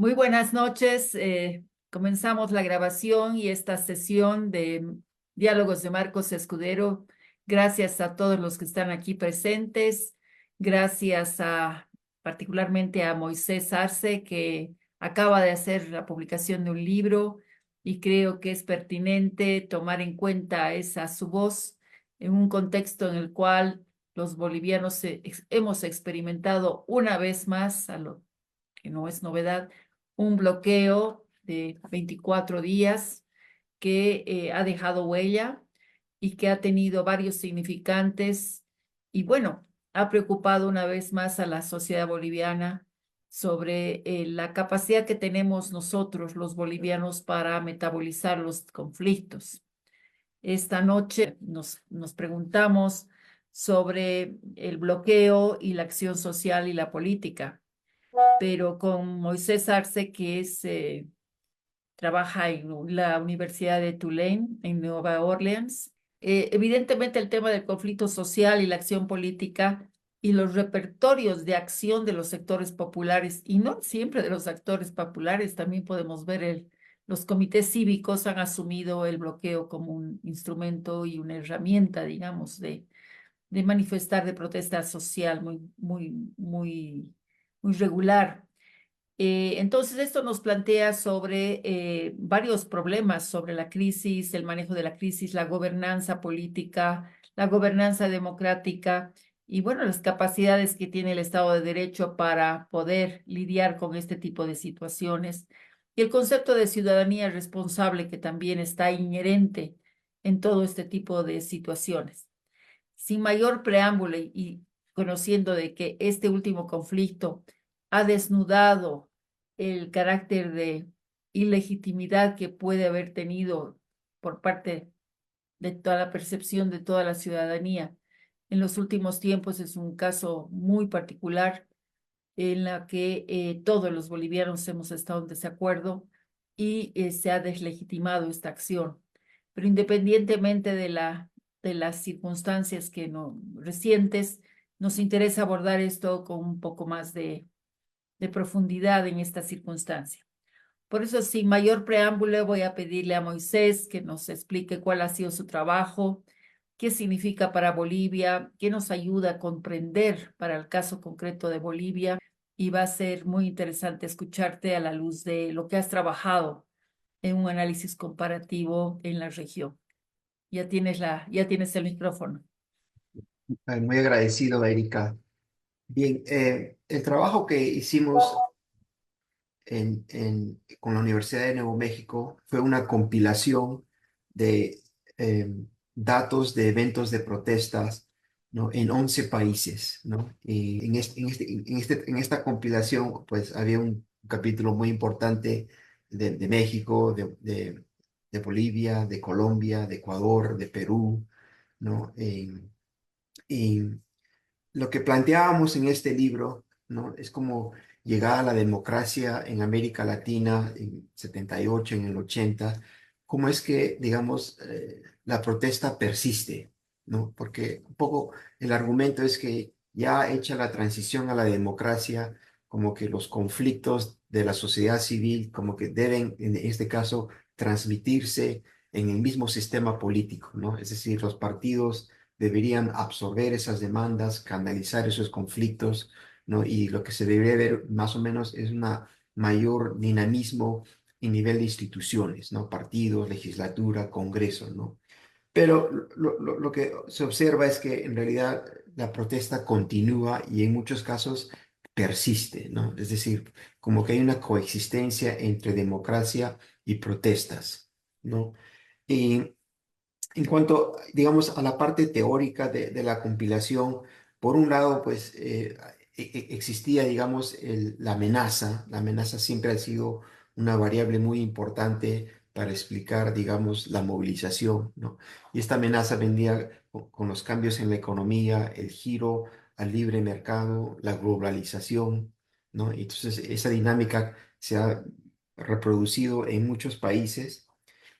Muy buenas noches. Comenzamos la grabación y esta sesión de Diálogos de Marcos Escudero. Gracias a todos los que están aquí presentes. Gracias particularmente a Moisés Arce, que acaba de hacer la publicación de un libro y creo que es pertinente tomar en cuenta su voz en un contexto en el cual los bolivianos hemos experimentado una vez más, a lo que no es novedad, un bloqueo de 24 días que ha dejado huella y que ha tenido varios significantes y bueno, ha preocupado una vez más a la sociedad boliviana sobre la capacidad que tenemos nosotros, los bolivianos, para metabolizar los conflictos. Esta noche nos preguntamos sobre el bloqueo y la acción social y la política, pero con Moisés Arce, que trabaja en la Universidad de Tulane, en Nueva Orleans. Evidentemente el tema del conflicto social y la acción política y los repertorios de acción de los sectores populares, y no siempre de los actores populares, también podemos ver los comités cívicos han asumido el bloqueo como un instrumento y una herramienta, digamos, de manifestar de protesta social muy regular. Entonces, esto nos plantea sobre varios problemas sobre la crisis, el manejo de la crisis, la gobernanza política, la gobernanza democrática y, bueno, las capacidades que tiene el Estado de Derecho para poder lidiar con este tipo de situaciones. Y el concepto de ciudadanía responsable que también está inherente en todo este tipo de situaciones. Sin mayor preámbulo y conociendo de que este último conflicto ha desnudado el carácter de ilegitimidad que puede haber tenido por parte de toda la percepción de toda la ciudadanía. En los últimos tiempos es un caso muy particular en la que todos los bolivianos hemos estado en desacuerdo y se ha deslegitimado esta acción. Pero independientemente de las circunstancias recientes, nos interesa abordar esto con un poco más de profundidad en esta circunstancia. Por eso, sin mayor preámbulo, voy a pedirle a Moisés que nos explique cuál ha sido su trabajo, qué significa para Bolivia, qué nos ayuda a comprender para el caso concreto de Bolivia. Y va a ser muy interesante escucharte a la luz de lo que has trabajado en un análisis comparativo en la región. Ya tienes el micrófono. Muy agradecido, Erika. Bien, el trabajo que hicimos con la Universidad de Nuevo México fue una compilación de eh, datos de eventos de protestas, ¿no? En 11 países, ¿no? Y en esta compilación, pues había un capítulo muy importante de México, de Bolivia, de Colombia, de Ecuador, de Perú, ¿no? Y lo que planteábamos en este libro, ¿no? Es como llegar a la democracia en América Latina en 78, en el 80, cómo es que, digamos, la protesta persiste, ¿no? Porque un poco el argumento es que ya hecha la transición a la democracia, como que los conflictos de la sociedad civil, como que deben, en este caso, transmitirse en el mismo sistema político, ¿no? Es decir, los partidos deberían absorber esas demandas, canalizar esos conflictos, ¿no? Y lo que se debería ver más o menos es un mayor dinamismo en nivel de instituciones, ¿no? Partidos, legislatura, Congreso, ¿no? Pero lo que se observa es que en realidad la protesta continúa y en muchos casos persiste, ¿no? Es decir, como que hay una coexistencia entre democracia y protestas, ¿no? Y en cuanto, digamos, a la parte teórica de la compilación, por un lado, pues existía, digamos, la amenaza siempre ha sido una variable muy importante para explicar, digamos, la movilización, ¿no? Y esta amenaza vendía con los cambios en la economía, el giro al libre mercado, la globalización, ¿no? Y entonces esa dinámica se ha reproducido en muchos países,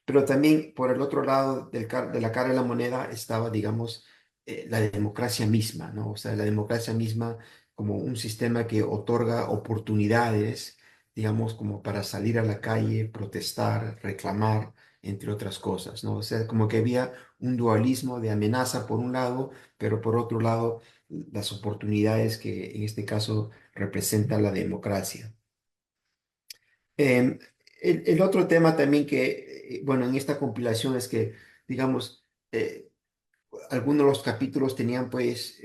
pero también por el otro lado de la cara de la moneda estaba, digamos, la democracia misma, ¿no? O sea, la democracia misma como un sistema que otorga oportunidades, digamos, como para salir a la calle, protestar, reclamar, entre otras cosas, ¿no? O sea, como que había un dualismo de amenaza por un lado, pero por otro lado, las oportunidades que en este caso representa la democracia. Em, el otro tema también que, bueno, en esta compilación es que, digamos, algunos de los capítulos tenían pues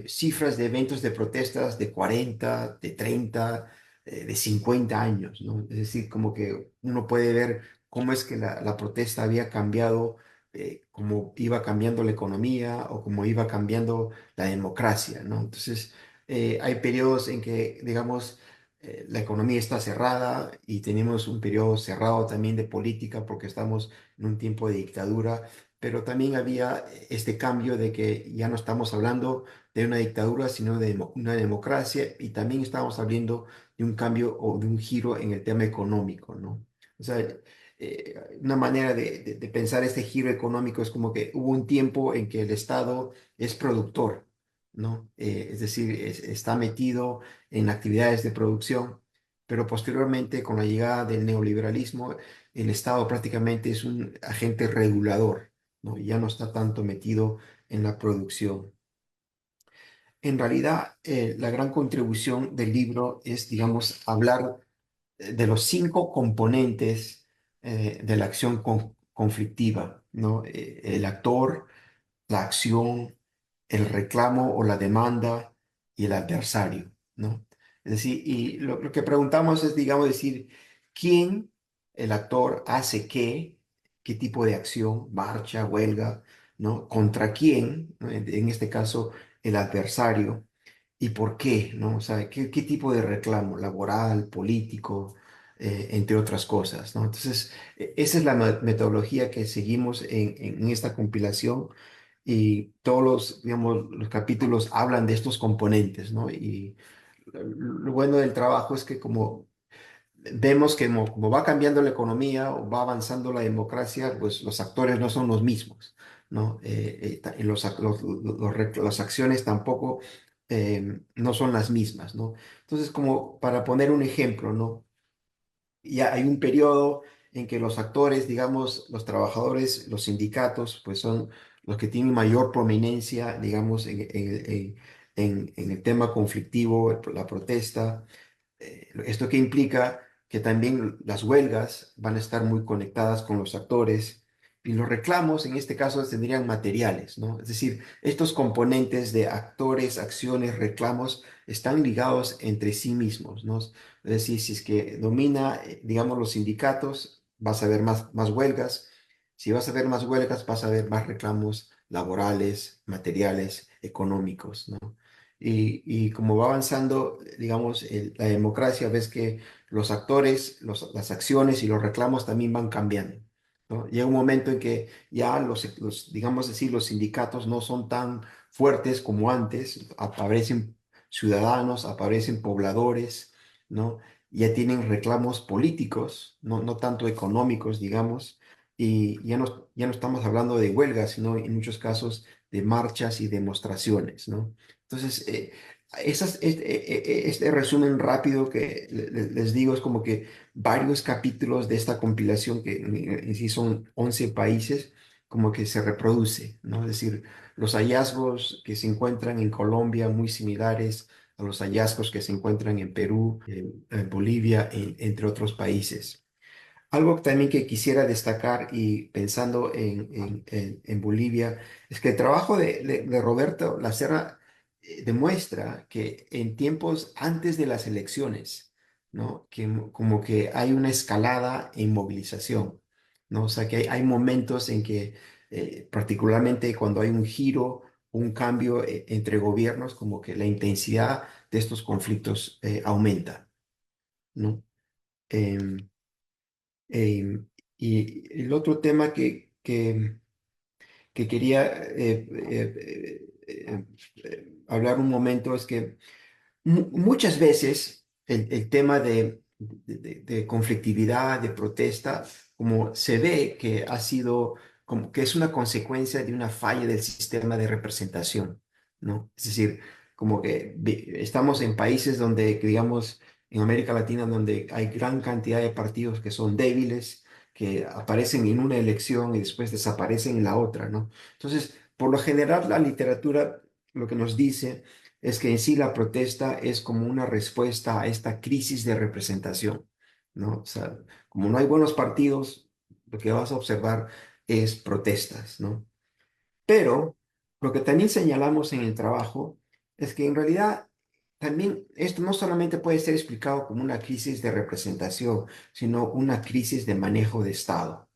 cifras de eventos de protestas de 40, de 30, de 50 años, ¿no? Es decir, como que uno puede ver cómo es que la protesta había cambiado, cómo iba cambiando la economía o cómo iba cambiando la democracia, ¿no? Entonces, hay periodos en que, digamos, la economía está cerrada y tenemos un periodo cerrado también de política porque estamos en un tiempo de dictadura, pero también había este cambio de que ya no estamos hablando de una dictadura, sino de una democracia, y también estamos hablando de un cambio o de un giro en el tema económico, ¿no? O sea, una manera de pensar este giro económico es como que hubo un tiempo en que el Estado es productor, ¿no? Es decir, está metido en actividades de producción, pero posteriormente, con la llegada del neoliberalismo, el Estado prácticamente es un agente regulador, ¿no? Ya no está tanto metido en la producción. En realidad, la gran contribución del libro es, digamos, hablar de los 5 componentes de la acción conflictiva, ¿no? El actor, la acción, el reclamo o la demanda y el adversario, ¿no? Es decir, y lo que preguntamos es, digamos, decir, ¿quién, el actor, hace qué tipo de acción, marcha, huelga, ¿no? ¿Contra quién, ¿no? En este caso, el adversario, y por qué, ¿no? O sea, qué tipo de reclamo, laboral, político, entre otras cosas, ¿no? Entonces, esa es la metodología que seguimos en esta compilación, y todos los, digamos, los capítulos hablan de estos componentes, ¿no? Y lo bueno del trabajo es que como vemos que como va cambiando la economía o va avanzando la democracia, pues los actores no son los mismos, ¿no? Y las acciones tampoco no son las mismas, ¿no? Entonces, como para poner un ejemplo, ¿no? Ya hay un periodo en que los actores, digamos, los trabajadores, los sindicatos, pues son los que tienen mayor prominencia, digamos, en el tema conflictivo, la protesta. ¿Esto qué implica? Que también las huelgas van a estar muy conectadas con los actores, y los reclamos en este caso tendrían materiales, ¿no? Es decir, estos componentes de actores, acciones, reclamos están ligados entre sí mismos, ¿no? Es decir, si es que domina, digamos, los sindicatos, vas a ver más huelgas. Si vas a ver más huelgas, vas a ver más reclamos laborales, materiales, económicos, ¿no? Y como va avanzando, digamos, la democracia, ves que los actores, las acciones y los reclamos también van cambiando, ¿no? Llega un momento en que ya digamos así, los sindicatos no son tan fuertes como antes, aparecen ciudadanos, aparecen pobladores, ¿no? Ya tienen reclamos políticos, no tanto económicos, digamos, y ya no estamos hablando de huelgas, sino en muchos casos de marchas y demostraciones, ¿no? Entonces, este resumen rápido que les digo es como que varios capítulos de esta compilación, que en sí son 11 países, como que se reproduce, ¿no? Es decir, los hallazgos que se encuentran en Colombia muy similares a los hallazgos que se encuentran en Perú, en Bolivia, entre otros países. Algo también que quisiera destacar, y pensando en Bolivia, es que el trabajo de Roberto Lacerra demuestra que en tiempos antes de las elecciones, ¿no? Que como que hay una escalada en movilización, ¿no? O sea, que hay momentos en que, particularmente cuando hay un giro, un cambio entre gobiernos, como que la intensidad de estos conflictos aumenta, ¿no? Em, y el otro tema que quería hablar un momento es que muchas veces el tema de conflictividad, de protesta, como se ve que ha sido, como que es una consecuencia de una falla del sistema de representación, ¿no? Es decir, como que estamos en países donde, digamos, en América Latina, donde hay gran cantidad de partidos que son débiles, que aparecen en una elección y después desaparecen en la otra, ¿no? Entonces, por lo general, la literatura lo que nos dice es que en sí la protesta es como una respuesta a esta crisis de representación, ¿no? O sea, como no hay buenos partidos, lo que vas a observar es protestas, ¿no? Pero lo que también señalamos en el trabajo es que en realidad también esto no solamente puede ser explicado como una crisis de representación, sino una crisis de manejo de Estado,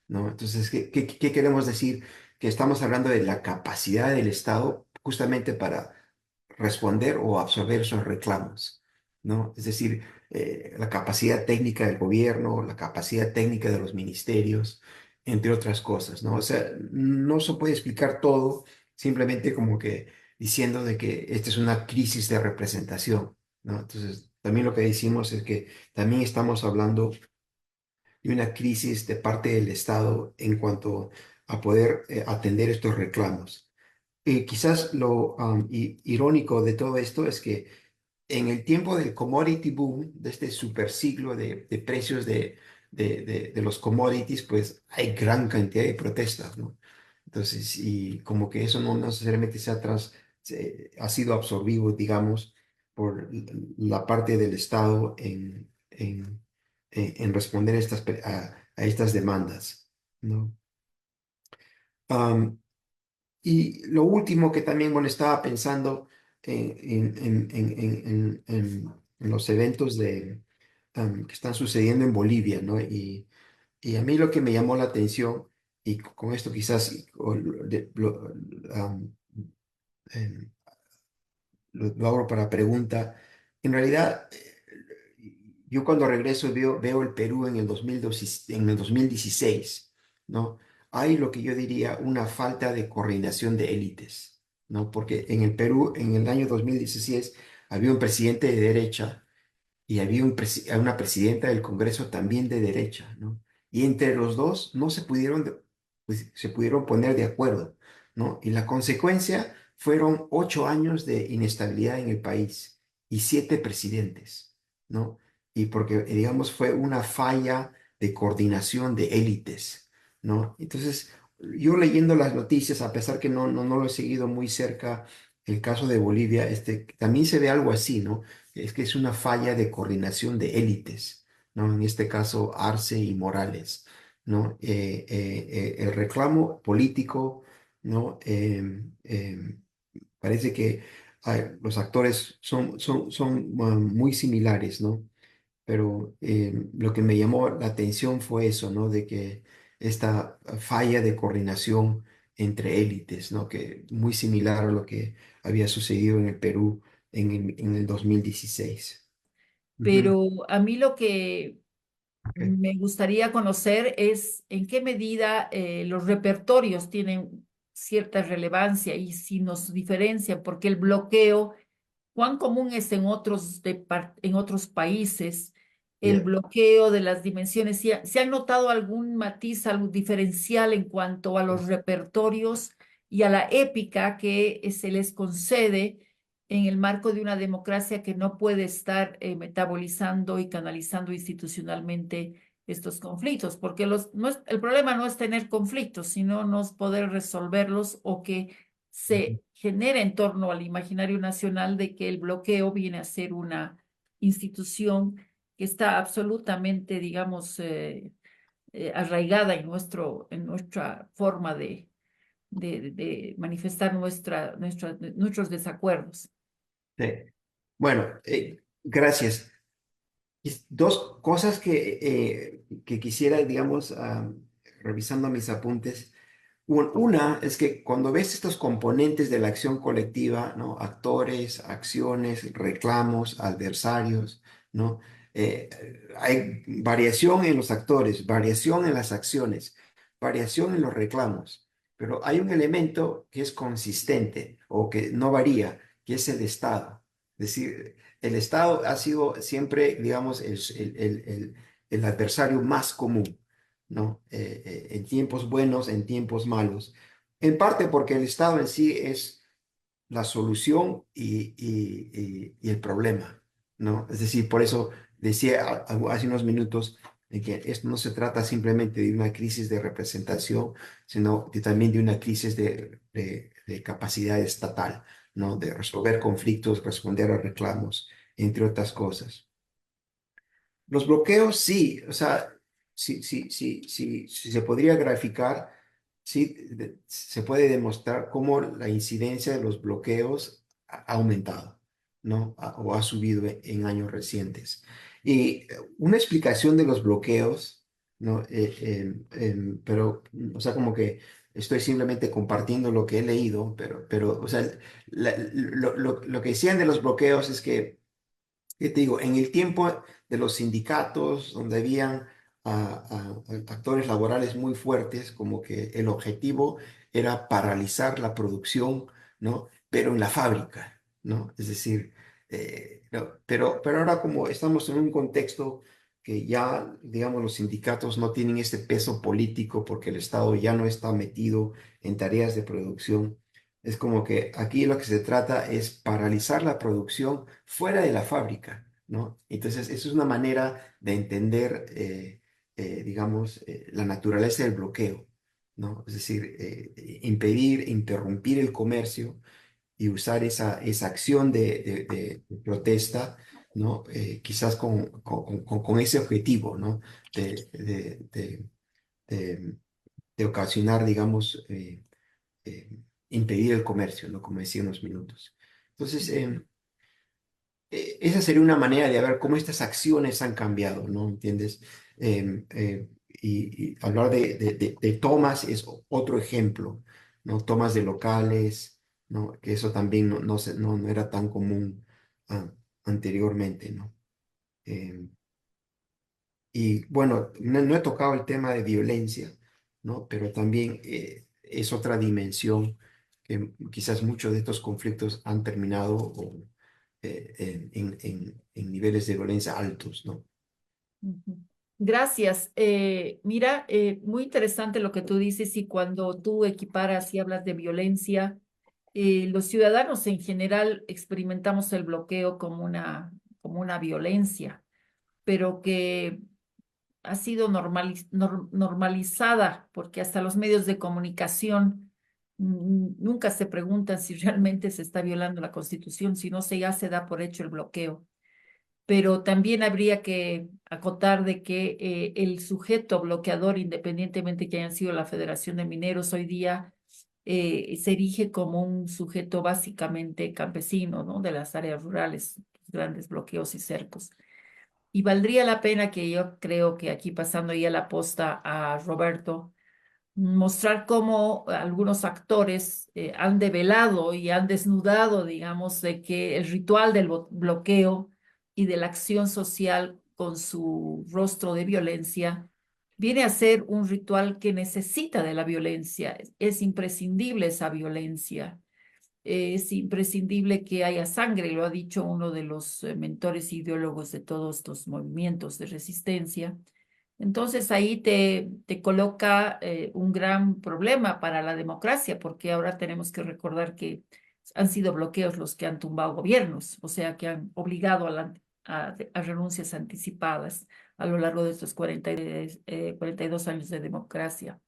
¿no? Entonces, ¿qué queremos decir? Que estamos hablando de la capacidad del Estado justamente para responder o absorber esos reclamos, ¿no? Es decir, la capacidad técnica del gobierno, la capacidad técnica de los ministerios, entre otras cosas, ¿no? O sea, no se puede explicar todo simplemente como que diciendo de que esta es una crisis de representación, ¿no? Entonces, también lo que decimos es que también estamos hablando de una crisis de parte del Estado en cuanto a poder atender estos reclamos. Y quizás lo irónico de todo esto es que en el tiempo del commodity boom, de este super siglo de precios de los commodities, pues hay gran cantidad de protestas, ¿no? Entonces, y como que eso no necesariamente ha sido absorbido, digamos, por la parte del Estado en responder a estas demandas, ¿no? Am, y lo último que también, bueno, estaba pensando en los eventos que están sucediendo en Bolivia, ¿no? Y a mí lo que me llamó la atención, y con esto quizás em, lo abro para pregunta, en realidad, yo cuando regreso veo el Perú en el 2012 en el 2016, ¿no? Hay lo que yo diría una falta de coordinación de élites, ¿no? Porque en el Perú, en el año 2016, había un presidente de derecha y había una presidenta del Congreso también de derecha, ¿no? Y entre los dos no se pudieron, pues, se pudieron poner de acuerdo, ¿no? Y la consecuencia fueron 8 años de inestabilidad en el país y 7 presidentes, ¿no? Y porque, digamos, fue una falla de coordinación de élites, ¿no? Entonces, yo leyendo las noticias, a pesar que no lo he seguido muy cerca, el caso de Bolivia, también se ve algo así, ¿no? Es que es una falla de coordinación de élites, ¿no? En este caso, Arce y Morales, ¿no? El reclamo político, ¿no? Parece que los actores son muy similares, ¿no? Pero lo que me llamó la atención fue eso, ¿no? De que esta falla de coordinación entre élites, ¿no? Que muy similar a lo que había sucedido en el Perú en el 2016. Ujú. Pero a mí lo que Ok. me gustaría conocer es en qué medida los repertorios tienen cierta relevancia y si nos diferencian, porque el bloqueo, cuán común es en en otros países, el Yeah. bloqueo de las dimensiones. ¿Se ha notado algún matiz, algún diferencial en cuanto a los repertorios y a la épica que se les concede en el marco de una democracia que no puede estar metabolizando y canalizando institucionalmente estos conflictos? Porque el problema no es tener conflictos, sino no es poder resolverlos o que Ujú. se genera en torno al imaginario nacional de que el bloqueo viene a ser una institución que está absolutamente, digamos, arraigada en en nuestra forma de manifestar nuestros desacuerdos. Sí. Bueno, gracias. Dos cosas que quisiera, digamos, revisando mis apuntes. Una es que cuando ves estos componentes de la acción colectiva, ¿no? Actores, acciones, reclamos, adversarios, ¿no? Hay variación en los actores, variación en las acciones, variación en los reclamos, pero hay un elemento que es consistente o que no varía, que es el Estado. Es decir, el Estado ha sido siempre, digamos, el adversario más común, ¿no? En tiempos buenos, en tiempos malos. En parte porque el Estado en sí es la solución y el problema, ¿no? Es decir, por eso decía hace unos minutos de que esto no se trata simplemente de una crisis de representación, sino también de una crisis de capacidad estatal, ¿no? De resolver conflictos, responder a reclamos, entre otras cosas. Los bloqueos, sí, o sea, sí se podría graficar, sí, se puede demostrar cómo la incidencia de los bloqueos ha aumentado, ¿no? O ha subido en años recientes. Y una explicación de los bloqueos, ¿no? Pero, o sea, como que estoy simplemente compartiendo lo que he leído, o sea, lo que decían de los bloqueos es que ¿qué te digo? En el tiempo de los sindicatos, donde habían actores laborales muy fuertes, como que el objetivo era paralizar la producción, ¿no? Pero en la fábrica, ¿no? Es decir, no, pero ahora como estamos en un contexto que ya, digamos, los sindicatos no tienen ese peso político porque el Estado ya no está metido en tareas de producción. Es como que aquí lo que se trata es paralizar la producción fuera de la fábrica, ¿no? Entonces, eso es una manera de entender, digamos, la naturaleza del bloqueo, ¿no? Es decir, impedir, interrumpir el comercio y usar esa acción de protesta, ¿no? Quizás con ese objetivo, ¿no? De, de, de, de- de ocasionar, digamos, eh, impedir el comercio, ¿no? Como decía unos minutos. Entonces, esa sería una manera de ver cómo estas acciones han cambiado, ¿no? ¿Entiendes? Y hablar de tomas es otro ejemplo, ¿no? Tomas de locales, ¿no? Que eso también no era tan común ah, anteriormente, ¿no? Em, y bueno, no he tocado el tema de violencia, ¿no? Pero también es otra dimensión que quizás muchos de estos conflictos han terminado en niveles de violencia altos, ¿no? Ujú. Gracias. Mira, muy interesante lo que tú dices y cuando tú equiparas y hablas de violencia, los ciudadanos en general experimentamos el bloqueo como una violencia, pero que ha sido normalizada porque hasta los medios de comunicación nunca se preguntan si realmente se está violando la Constitución, si no ya se da por hecho el bloqueo, pero también habría que acotar de que el sujeto bloqueador, independientemente que hayan sido la Federación de Mineros, hoy día se erige como un sujeto básicamente campesino, ¿no? De las áreas rurales, grandes bloqueos y cercos. Y valdría la pena que yo creo que aquí pasando ya la posta a Roberto, mostrar cómo algunos actores han develado y han desnudado, digamos, de que el ritual del bloqueo y de la acción social con su rostro de violencia viene a ser un ritual que necesita de la violencia. Es imprescindible esa violencia. Es imprescindible que haya sangre, lo ha dicho uno de los mentores ideólogos de todos estos movimientos de resistencia. Entonces ahí te coloca un gran problema para la democracia, porque ahora tenemos que recordar que han sido bloqueos los que han tumbado gobiernos, o sea, que han obligado a renuncias anticipadas a lo largo de estos 42 años de democracia.